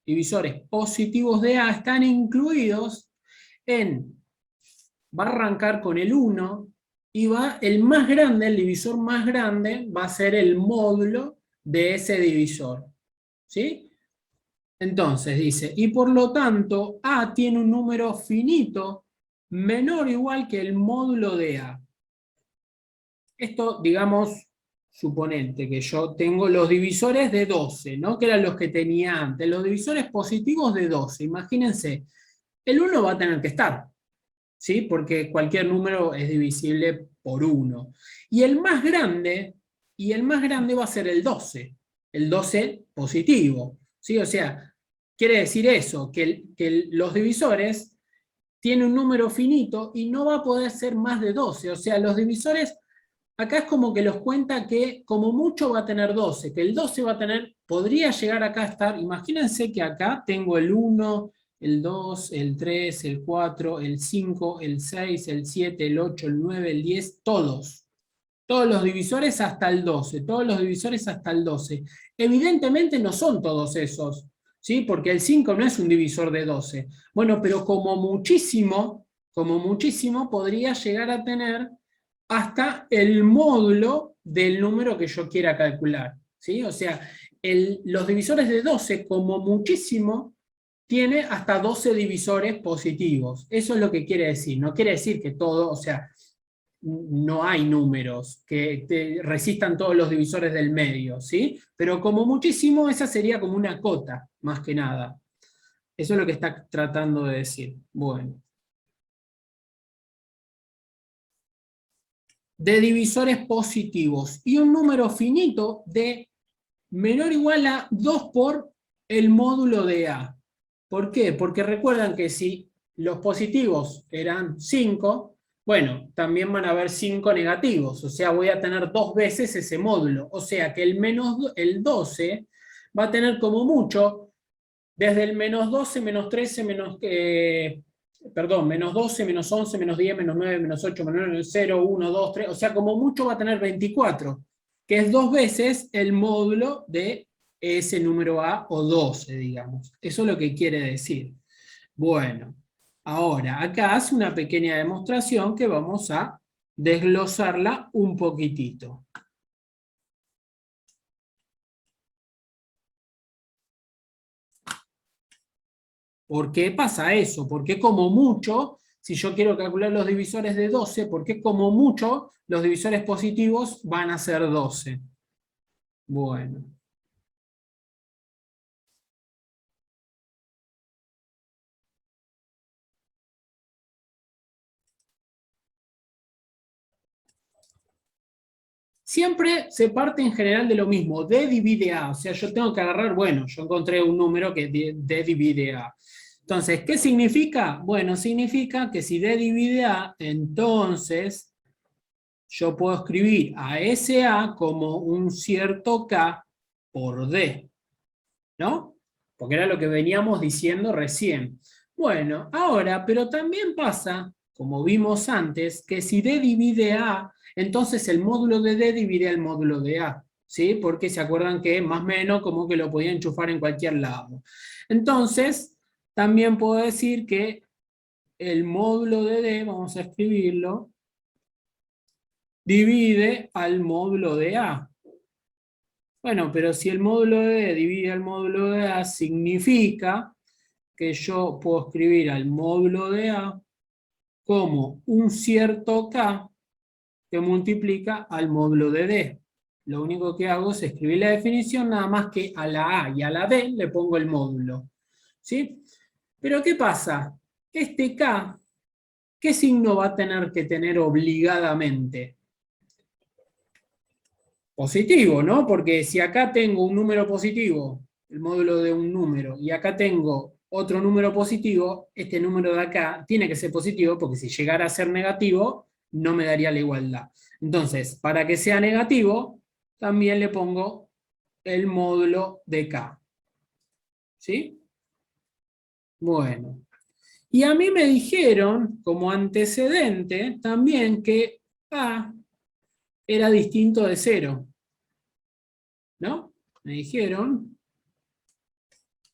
de A están incluidos en, va a arrancar con el 1 y el más grande, el divisor más grande, va a ser el módulo de ese divisor. ¿Sí? Entonces dice, y por lo tanto A tiene un número finito menor o igual que el módulo de A. Esto, digamos, suponente que yo tengo los divisores de 12, ¿no? Que eran los que tenía antes, los divisores positivos de 12. Imagínense, el 1 va a tener que estar, ¿sí? Porque cualquier número es divisible por 1. Y el más grande, va a ser el 12 positivo, ¿sí? O sea, quiere decir eso, que los divisores tienen un número finito y no va a poder ser más de 12. O sea, los divisores, acá es como que los cuenta que como mucho va a tener 12, que el 12 va a tener, podría llegar acá a estar, imagínense que acá tengo el 1, el 2, el 3, el 4, el 5, el 6, el 7, el 8, el 9, el 10, todos. Todos los divisores hasta el 12, todos los divisores hasta el 12. Evidentemente no son todos esos, ¿sí? Porque el 5 no es un divisor de 12. Bueno, pero como muchísimo podría llegar a tener hasta el módulo del número que yo quiera calcular, ¿sí? O sea, los divisores de 12 como muchísimo tiene hasta 12 divisores positivos. Eso es lo que quiere decir. No quiere decir que todo, o sea, no hay números que te resistan todos los divisores del medio, ¿sí? Pero como muchísimo, esa sería como una cota, más que nada. Eso es lo que está tratando de decir. Bueno. de divisores positivos y un número finito de menor o igual a 2 por el módulo de A. ¿Por qué? Porque recuerdan que si los positivos eran 5, bueno, también van a haber 5 negativos, o sea, voy a tener 2 veces ese módulo, o sea que el 12 va a tener como mucho, desde el menos 12, menos 13, menos 12, menos 11, menos 10, menos 9, menos 8, menos 9, 0, 1, 2, 3, o sea, como mucho va a tener 24, que es 2 veces el módulo de ese número A o 12, digamos. Eso es lo que quiere decir. Bueno, ahora acá hace una pequeña demostración que vamos a desglosarla un poquitito. ¿Por qué pasa eso? Porque como mucho, si yo quiero calcular los divisores de 12, porque como mucho los divisores positivos van a ser 12? Bueno. Siempre se parte en general de lo mismo, D divide A, o sea, yo tengo que agarrar, bueno, yo encontré un número que D divide A. Entonces, ¿qué significa? Bueno, significa que si D divide A, entonces yo puedo escribir a ese A como un cierto K por D, ¿no? Porque era lo que veníamos diciendo recién. Bueno, ahora, pero también pasa, como vimos antes, que si D divide A, entonces el módulo de D divide el módulo de A, ¿sí? Porque se acuerdan que más o menos como que lo podía enchufar en cualquier lado. Entonces, también puedo decir que el módulo de D, vamos a escribirlo, divide al módulo de A. Bueno, pero si el módulo de D divide al módulo de A, significa que yo puedo escribir al módulo de A como un cierto K que multiplica al módulo de D. Lo único que hago es escribir la definición, nada más que a la A y a la D le pongo el módulo. ¿Sí? Pero ¿qué pasa? Este K, ¿qué signo va a tener que tener obligadamente? Positivo, ¿no? Porque si acá tengo un número positivo, el módulo de un número, y acá tengo otro número positivo, este número de acá tiene que ser positivo, porque si llegara a ser negativo, no me daría la igualdad. Entonces, para que sea negativo, también le pongo el módulo de K. ¿Sí? Bueno. Y a mí me dijeron, como antecedente, también que A era distinto de 0. ¿No? Me dijeron,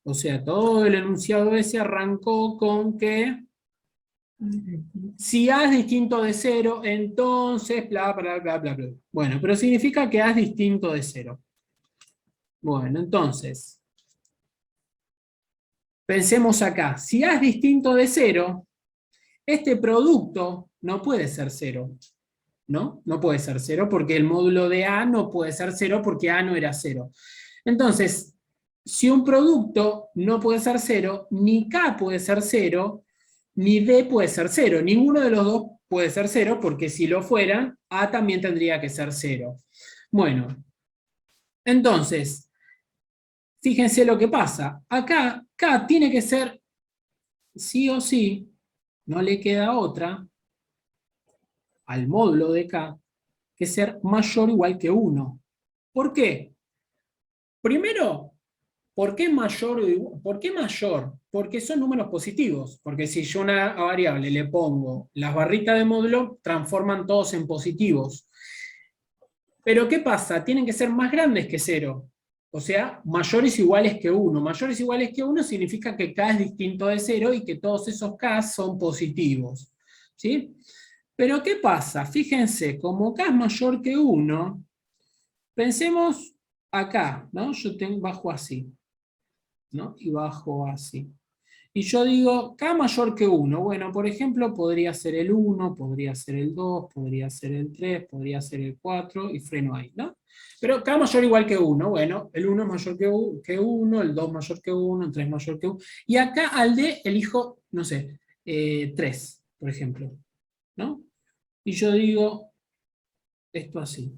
o sea, todo el enunciado ese arrancó con que si A es distinto de 0, entonces bla, bla, bla, bla, bla. Bueno, pero significa que A es distinto de 0. Bueno, entonces, pensemos acá. Si A es distinto de 0, este producto no puede ser 0. ¿No? No puede ser 0 porque el módulo de A no puede ser 0 porque A no era 0. Entonces, si un producto no puede ser 0, ni K puede ser 0, ni D puede ser 0. Ninguno de los dos puede ser 0 porque si lo fueran, A también tendría que ser 0. Bueno, entonces, fíjense lo que pasa. Acá K tiene que ser sí o sí, no le queda otra, al módulo de K, que ser mayor o igual que 1. ¿Por qué? Primero, ¿por qué mayor? ¿Por qué mayor? Porque son números positivos. Porque si yo a una variable le pongo las barritas de módulo, transforman todos en positivos. Pero ¿qué pasa? Tienen que ser más grandes que 0. O sea, mayores o iguales que 1. Mayores o iguales que 1 significa que K es distinto de 0 y que todos esos K son positivos. ¿Sí? Pero ¿qué pasa? Fíjense, como K es mayor que 1, pensemos acá, ¿no? Yo bajo así, ¿no? Y bajo así. Y yo digo, K mayor que 1. Bueno, por ejemplo, podría ser el 1, podría ser el 2, podría ser el 3, podría ser el 4 y freno ahí, ¿no? Pero K mayor o igual que 1. Bueno, el 1 es mayor que 1, el 2 mayor que 1, el 3 mayor que 1. Y acá al D elijo, no sé, 3, por ejemplo, ¿no? Y yo digo, esto así.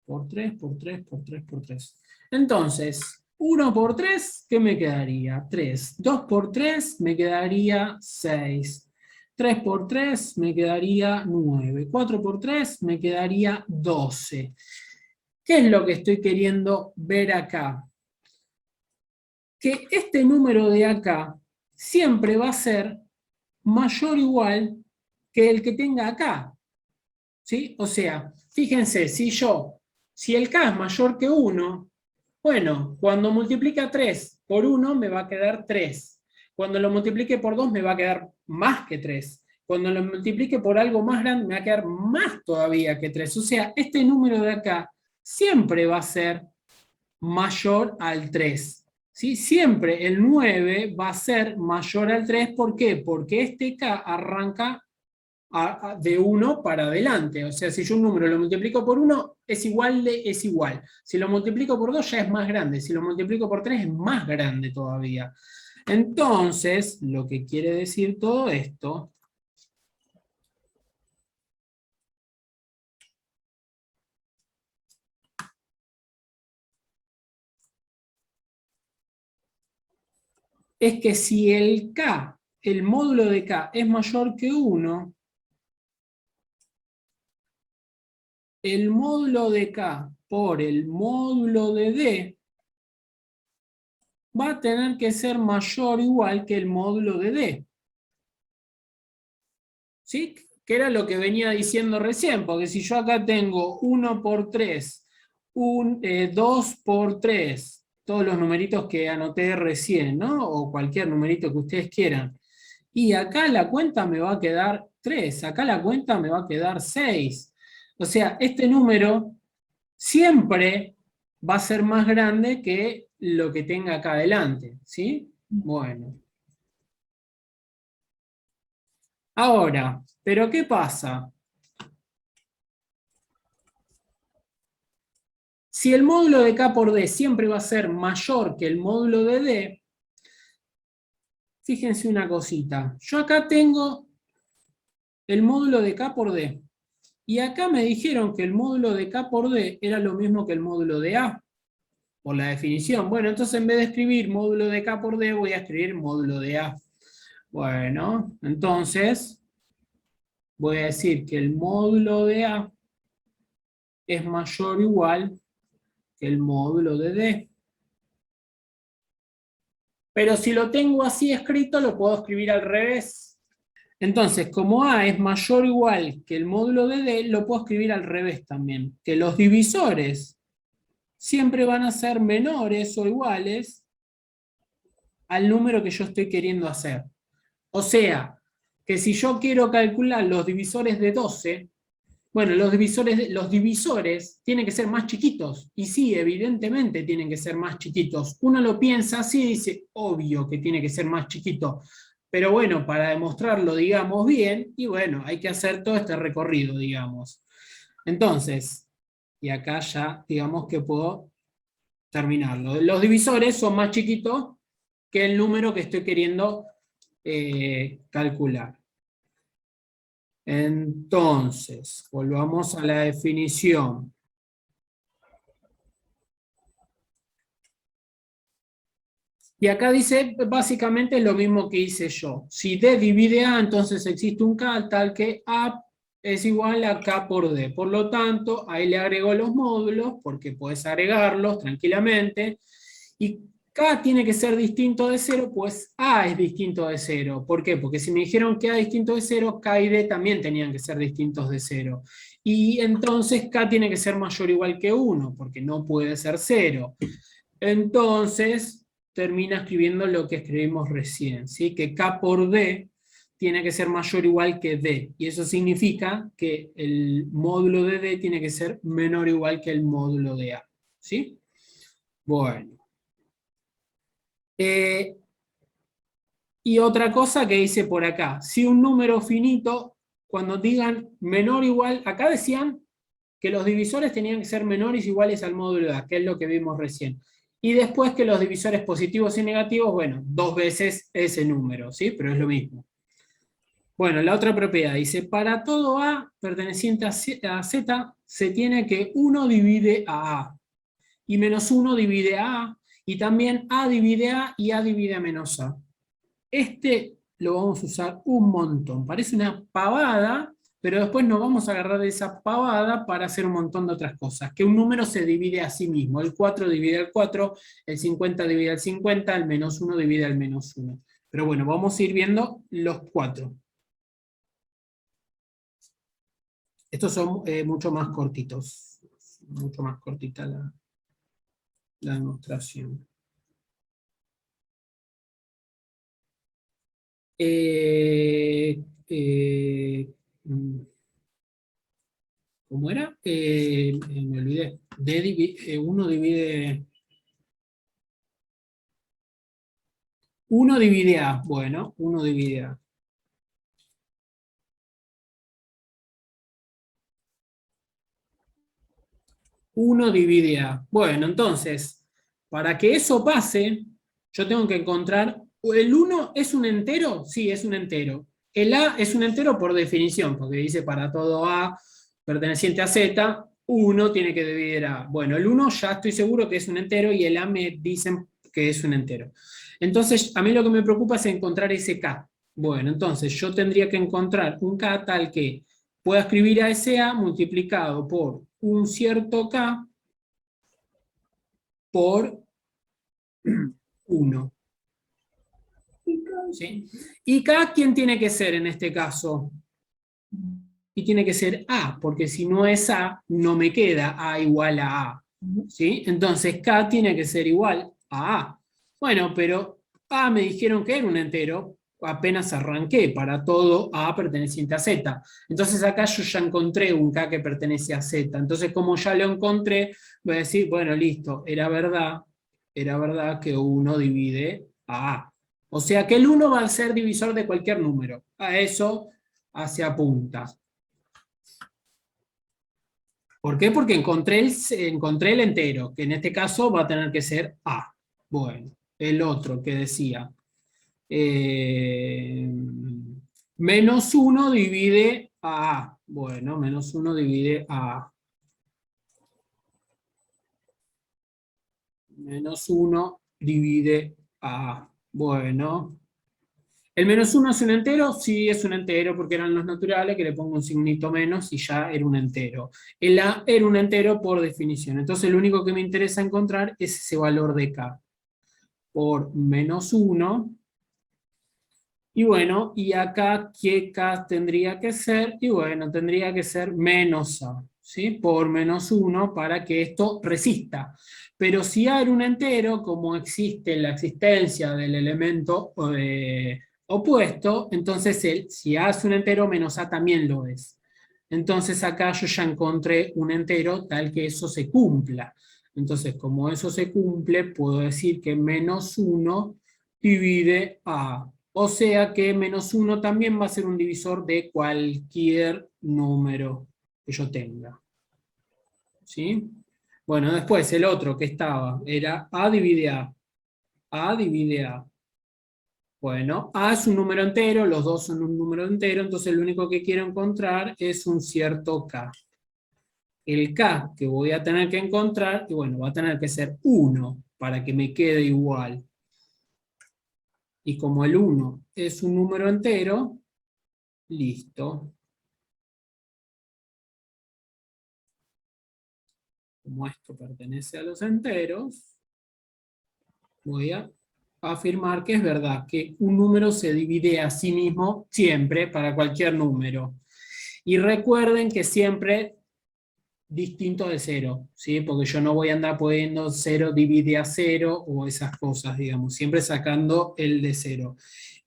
Por 3, por 3, por 3, por 3. Entonces, 1 por 3, ¿qué me quedaría? 3. 2 por 3, me quedaría 6. 3 por 3, me quedaría 9. 4 por 3, me quedaría 12. ¿Qué es lo que estoy queriendo ver acá? Que este número de acá siempre va a ser mayor o igual que el que tenga acá. ¿Sí? O sea, fíjense, si el K es mayor que 1, bueno, cuando multiplique 3 por 1 me va a quedar 3. Cuando lo multiplique por 2 me va a quedar más que 3. Cuando lo multiplique por algo más grande me va a quedar más todavía que 3. O sea, este número de acá siempre va a ser mayor al 3. ¿Sí? Siempre el 9 va a ser mayor al 3. ¿Por qué? Porque este K arranca de 1 para adelante. O sea, si yo un número lo multiplico por 1, es igual. Si lo multiplico por 2 ya es más grande. Si lo multiplico por 3 es más grande todavía. Entonces, lo que quiere decir todo esto es que si el K, el módulo de K es mayor que 1, el módulo de K por el módulo de D va a tener que ser mayor o igual que el módulo de D. ¿Sí? Que era lo que venía diciendo recién, porque si yo acá tengo 1 por 3, 2 por 3, todos los numeritos que anoté recién, ¿no? O cualquier numerito que ustedes quieran. Y acá la cuenta me va a quedar 3, acá la cuenta me va a quedar 6. O sea, este número siempre va a ser más grande que lo que tenga acá adelante, ¿sí? Bueno. Ahora, ¿pero qué pasa? Si el módulo de K por D siempre va a ser mayor que el módulo de D, fíjense una cosita. Yo acá tengo el módulo de K por D. Y acá me dijeron que el módulo de K por D era lo mismo que el módulo de A, por la definición. Bueno, entonces en vez de escribir módulo de K por D, voy a escribir módulo de A. Bueno, entonces voy a decir que el módulo de A es mayor o igual que el módulo de D. Pero si lo tengo así escrito, lo puedo escribir al revés. Entonces, como A es mayor o igual que el módulo de D, lo puedo escribir al revés también. Que los divisores siempre van a ser menores o iguales al número que yo estoy queriendo hacer. O sea, que si yo quiero calcular los divisores de 12, bueno, los divisores tienen que ser más chiquitos. Y sí, evidentemente tienen que ser más chiquitos. Uno lo piensa así y dice, obvio que tiene que ser más chiquito. Pero bueno, para demostrarlo, digamos, bien, y bueno, hay que hacer todo este recorrido, digamos. Entonces, y acá ya, digamos que puedo terminarlo. Los divisores son más chiquitos que el número que estoy queriendo calcular. Entonces, volvamos a la definición. Y acá dice básicamente lo mismo que hice yo. Si D divide A, entonces existe un K tal que A es igual a K por D. Por lo tanto, ahí le agrego los módulos, porque puedes agregarlos tranquilamente. Y K tiene que ser distinto de 0, pues A es distinto de 0. ¿Por qué? Porque si me dijeron que A es distinto de 0, K y D también tenían que ser distintos de 0. Y entonces K tiene que ser mayor o igual que 1, porque no puede ser 0. Entonces, termina escribiendo lo que escribimos recién, ¿sí? Que K por D tiene que ser mayor o igual que D. Y eso significa que el módulo de D tiene que ser menor o igual que el módulo de A. ¿Sí? Bueno. Y otra cosa que dice por acá, si un número finito, cuando digan menor o igual, acá decían que los divisores tenían que ser menores o iguales al módulo de A, que es lo que vimos recién. Y después que los divisores positivos y negativos, bueno, 2 veces ese número, ¿sí? Pero es lo mismo. Bueno, la otra propiedad dice, para todo A perteneciente a Z, se tiene que 1 divide a A, y menos 1 divide a A, y también A divide A y A divide a menos A. Este lo vamos a usar un montón. Parece una pavada, pero después nos vamos a agarrar de esa pavada para hacer un montón de otras cosas. Que un número se divide a sí mismo. El 4 divide al 4, el 50 divide al 50, el menos 1 divide al menos 1. Pero bueno, vamos a ir viendo los 4. Estos son mucho más cortitos. Mucho más cortita la demostración. Mm, ¿Cómo era? Me olvidé. Uno divide... Uno divide A. Bueno, uno divide A. Uno divide A. Bueno, entonces, para que eso pase, yo tengo que encontrar... ¿El 1 es un entero? Sí, es un entero. El A es un entero por definición, porque dice para todo A perteneciente a Z, 1 tiene que dividir A. Bueno, el 1 ya estoy seguro que es un entero y el A me dicen que es un entero. Entonces, a mí lo que me preocupa es encontrar ese K. Bueno, entonces yo tendría que encontrar un K tal que pueda escribir a ese A multiplicado por un cierto K por 1. ¿Sí? ¿Y K quién tiene que ser en este caso? Y tiene que ser A, porque si no es A, no me queda A igual a A. ¿Sí? Entonces K tiene que ser igual a A. Bueno, pero A me dijeron que era un entero, apenas arranqué, para todo A perteneciente a Z. Entonces acá yo ya encontré un K que pertenece a Z. Entonces como ya lo encontré, voy a decir, bueno, listo, era verdad que 1 divide a A. O sea que el 1 va a ser divisor de cualquier número. A eso hacia apunta. ¿Por qué? Porque encontré el entero, que en este caso va a tener que ser A. Bueno, el otro que decía, eh, menos 1 divide a A. Bueno, menos 1 divide a A. Menos 1 divide a A. Bueno, ¿el menos 1 es un entero? Sí, es un entero porque eran los naturales, que le pongo un signito menos y ya era un entero. El A era un entero por definición. Entonces lo único que me interesa encontrar es ese valor de K por menos 1. Y bueno, ¿y acá qué K tendría que ser? Y bueno, tendría que ser menos A, ¿sí? Por menos 1 para que esto resista. Pero si A era un entero, como existe la existencia del elemento opuesto, entonces si A es un entero, menos A también lo es. Entonces acá yo ya encontré un entero tal que eso se cumpla. Entonces, como eso se cumple, puedo decir que menos 1 divide A. O sea que menos 1 también va a ser un divisor de cualquier número que yo tenga. ¿Sí? Bueno, después el otro que estaba era A divide A. A divide A. Bueno, A es un número entero, los dos son un número entero, entonces lo único que quiero encontrar es un cierto K. El K que voy a tener que encontrar, y bueno, va a tener que ser 1 para que me quede igual. Y como el 1 es un número entero, listo. Como esto pertenece a los enteros, voy a afirmar que es verdad que un número se divide a sí mismo siempre para cualquier número. Y recuerden que siempre distinto de 0, ¿sí? Porque yo no voy a andar poniendo 0 divide a 0 o esas cosas, digamos, siempre sacando el de 0.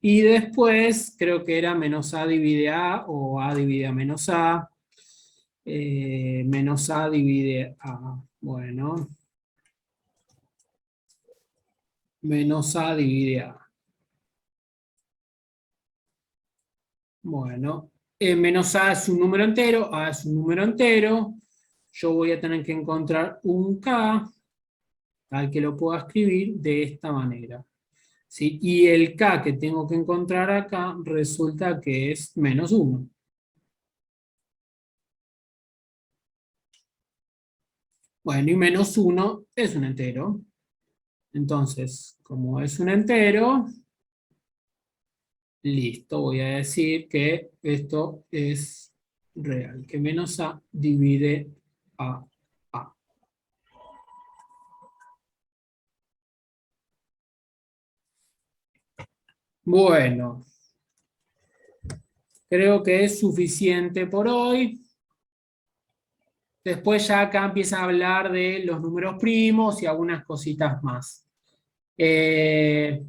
Y después creo que era menos A divide A o A divide a menos A. Menos A divide A. Bueno. Menos A divide A. Bueno. Menos A es un número entero. A es un número entero. Yo voy a tener que encontrar un K al que lo pueda escribir de esta manera. ¿sí? Y el k que tengo que encontrar acá resulta que es -1. Bueno, y -1 es un entero. Entonces, como es un entero, listo, voy a decir que esto es real, que menos a divide a a. Bueno, creo que es suficiente por hoy. Después ya acá empieza a hablar de los números primos y algunas cositas más. Eh,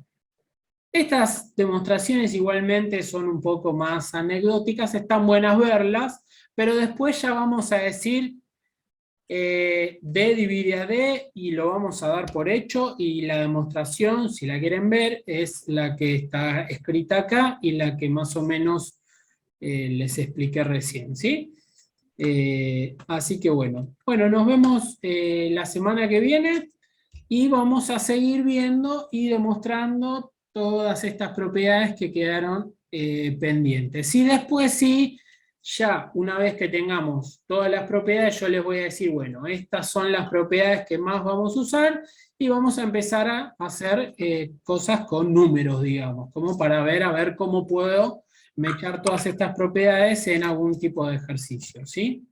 Estas demostraciones igualmente son un poco más anecdóticas, están buenas verlas, pero después ya vamos a decir D divide a D y lo vamos a dar por hecho, y la demostración, si la quieren ver, es la que está escrita acá y la que más o menos les expliqué recién, ¿sí? Así que bueno, nos vemos la semana que viene y vamos a seguir viendo y demostrando todas estas propiedades que quedaron pendientes. Y después sí, ya una vez que tengamos todas las propiedades, yo les voy a decir, bueno, estas son las propiedades que más vamos a usar y vamos a empezar a hacer cosas con números, digamos, como para ver, a ver cómo puedo mechar todas estas propiedades en algún tipo de ejercicio, ¿sí?